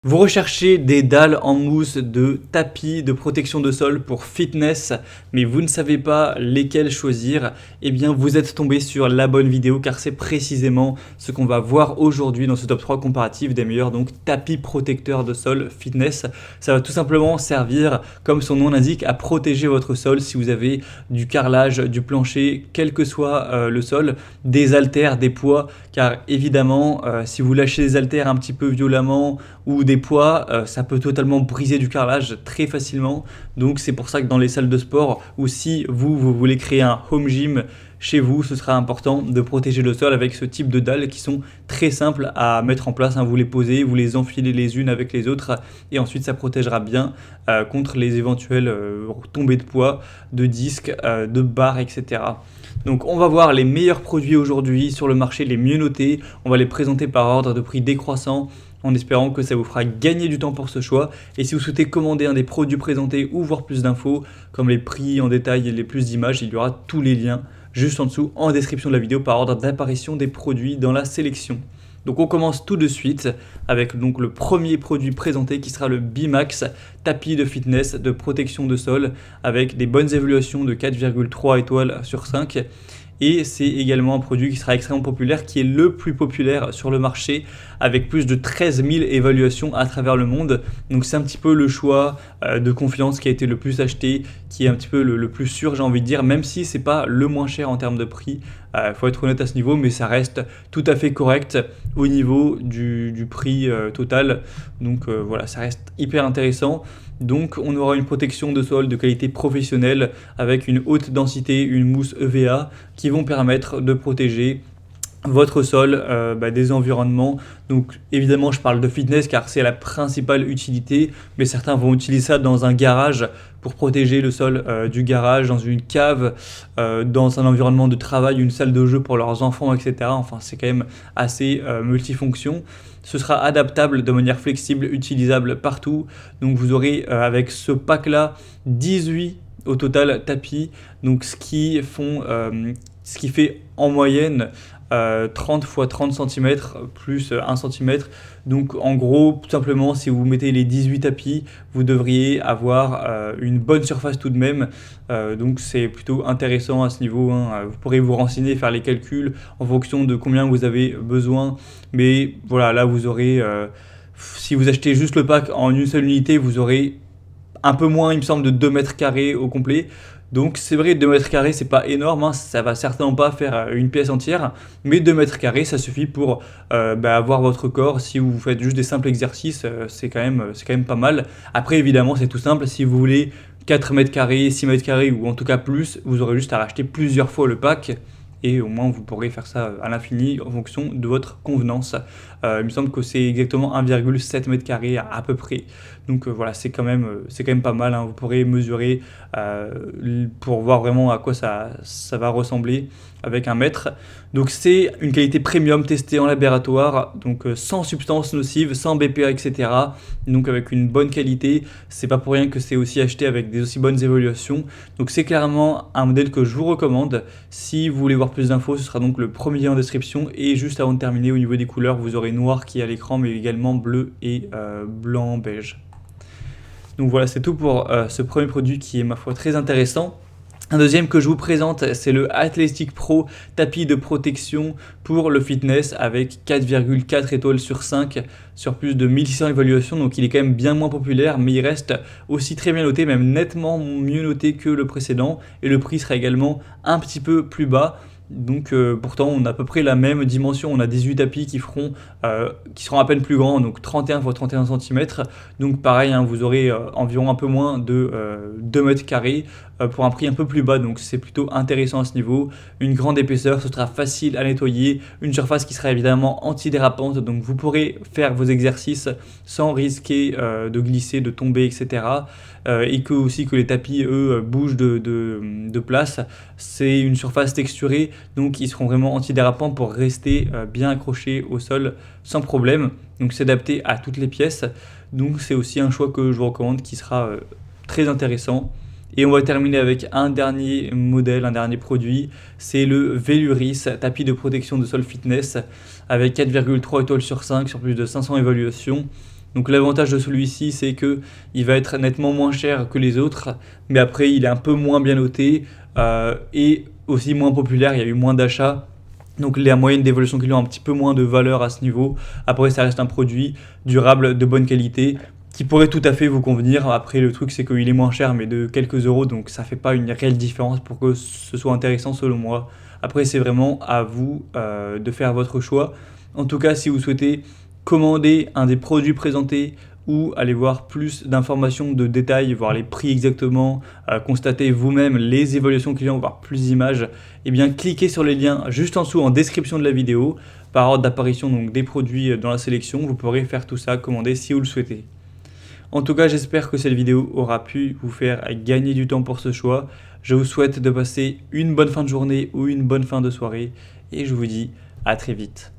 Vous recherchez des dalles en mousse de tapis de protection de sol pour fitness, mais vous ne savez pas lesquels choisir. Eh bien, vous êtes tombé sur la bonne vidéo car c'est précisément ce qu'on va voir aujourd'hui dans ce top 3 comparatif des meilleurs tapis protecteurs de sol fitness. Ça va tout simplement servir, comme son nom l'indique, à protéger votre sol si vous avez du carrelage, du plancher, quel que soit le sol, des haltères, des poids, car évidemment, si vous lâchez des haltères un petit peu violemment ou des poids, ça peut totalement briser du carrelage très facilement. Donc c'est pour ça que dans les salles de sport, ou si vous voulez créer un home gym chez vous, ce sera important de protéger le sol avec ce type de dalles qui sont très simples à mettre en place. Vous les posez, vous les enfilez les unes avec les autres et ensuite ça protégera bien contre les éventuelles tombées de poids, de disques, de barres, etc. Donc on va voir les meilleurs produits aujourd'hui sur le marché, les mieux notés. On va les présenter par ordre de prix décroissant, en espérant que ça vous fera gagner du temps pour ce choix. Et si vous souhaitez commander un des produits présentés ou voir plus d'infos, comme les prix en détail et les plus d'images, il y aura tous les liens juste en dessous en description de la vidéo par ordre d'apparition des produits dans la sélection. Donc on commence tout de suite avec donc le premier produit présenté qui sera le Bimax tapis de fitness de protection de sol avec des bonnes évaluations de 4,3 étoiles sur 5. Et c'est également un produit qui sera extrêmement populaire, qui est le plus populaire sur le marché, avec plus de 13 000 évaluations à travers le monde. Donc c'est un petit peu le choix de confiance qui a été le plus acheté, qui est un petit peu le plus sûr, j'ai envie de dire, même si c'est pas le moins cher en termes de prix. Faut être honnête à ce niveau, mais ça reste tout à fait correct au niveau du prix total. Donc voilà, ça reste hyper intéressant. Donc on aura une protection de sol de qualité professionnelle avec une haute densité, une mousse EVA qui vont permettre de protéger votre sol des environnements. Donc évidemment je parle de fitness car c'est la principale utilité, mais certains vont utiliser ça dans un garage pour protéger le sol du garage, dans une cave, dans un environnement de travail, une salle de jeu pour leurs enfants, etc. Enfin c'est quand même assez multifonction. Ce sera adaptable de manière flexible, utilisable partout. Donc vous aurez avec ce pack là 18 au total tapis, donc ce qui fait en moyenne 30 x 30 cm plus 1 cm. Donc en gros, tout simplement, si vous mettez les 18 tapis, vous devriez avoir une bonne surface tout de même. Donc c'est plutôt intéressant à ce niveau. Vous pourrez vous renseigner, faire les calculs en fonction de combien vous avez besoin. Mais voilà, là vous aurez, si vous achetez juste le pack en une seule unité, vous aurez un peu moins, il me semble, de 2 mètres carrés au complet. Donc c'est vrai, 2 mètres carrés, c'est pas énorme, ça va certainement pas faire une pièce entière, mais 2 mètres carrés, ça suffit pour avoir votre corps. Si vous faites juste des simples exercices, c'est quand même pas mal. Après, évidemment, c'est tout simple. Si vous voulez 4 mètres carrés, 6 mètres carrés, ou en tout cas plus, vous aurez juste à racheter plusieurs fois le pack. Et au moins, vous pourrez faire ça à l'infini en fonction de votre convenance. Il me semble que c'est exactement 1,7 m carré à peu près. Donc voilà, c'est quand même pas mal. Vous pourrez mesurer pour voir vraiment à quoi ça va ressembler avec un mètre. Donc c'est une qualité premium testée en laboratoire, donc sans substances nocives, sans BPA, etc. Donc avec une bonne qualité. C'est pas pour rien que c'est aussi acheté avec des aussi bonnes évaluations. Donc c'est clairement un modèle que je vous recommande. Si vous voulez voir plus d'infos, ce sera donc le premier lien en description. Et juste avant de terminer, au niveau des couleurs, vous aurez noir qui est à l'écran, mais également bleu et blanc beige. Donc voilà, c'est tout pour ce premier produit qui est, ma foi, très intéressant. Un deuxième que je vous présente, c'est le Athletic Pro tapis de protection pour le fitness avec 4,4 étoiles sur 5 sur plus de 1600 évaluations. Donc il est quand même bien moins populaire, mais il reste aussi très bien noté, même nettement mieux noté que le précédent. Et le prix sera également un petit peu plus bas. Donc pourtant on a à peu près la même dimension, on a 18 tapis qui seront à peine plus grands, donc 31 x 31 cm. Donc pareil, vous aurez environ un peu moins de 2 mètres carrés pour un prix un peu plus bas, donc c'est plutôt intéressant à ce niveau. Une grande épaisseur, ce sera facile à nettoyer, une surface qui sera évidemment antidérapante, donc vous pourrez faire vos exercices sans risquer de glisser, de tomber, etc. Et que les tapis, eux, bougent de place. C'est une surface texturée, donc ils seront vraiment antidérapants pour rester bien accrochés au sol sans problème. Donc c'est adapté à toutes les pièces, donc c'est aussi un choix que je vous recommande qui sera très intéressant. Et on va terminer avec un dernier modèle, un dernier produit, c'est le Veluris tapis de protection de sol fitness avec 4,3 étoiles sur 5 sur plus de 500 évaluations. Donc l'avantage de celui-ci, c'est que il va être nettement moins cher que les autres, mais après il est un peu moins bien noté et aussi moins populaire, il y a eu moins d'achats. Donc la moyenne d'évolution client a un petit peu moins de valeur à ce niveau. Après ça reste un produit durable, de bonne qualité, qui pourrait tout à fait vous convenir. Après le truc c'est qu'il est moins cher mais de quelques euros, donc ça fait pas une réelle différence pour que ce soit intéressant selon moi. Après c'est vraiment à vous de faire votre choix. En tout cas si vous souhaitez commander un des produits présentés ou aller voir plus d'informations, de détails, voir les prix exactement, constater vous-même les évaluations clients, voir plus d'images, eh bien cliquez sur les liens juste en dessous en description de la vidéo, par ordre d'apparition donc des produits dans la sélection, vous pourrez faire tout ça, commander si vous le souhaitez. En tout cas, j'espère que cette vidéo aura pu vous faire gagner du temps pour ce choix. Je vous souhaite de passer une bonne fin de journée ou une bonne fin de soirée et je vous dis à très vite.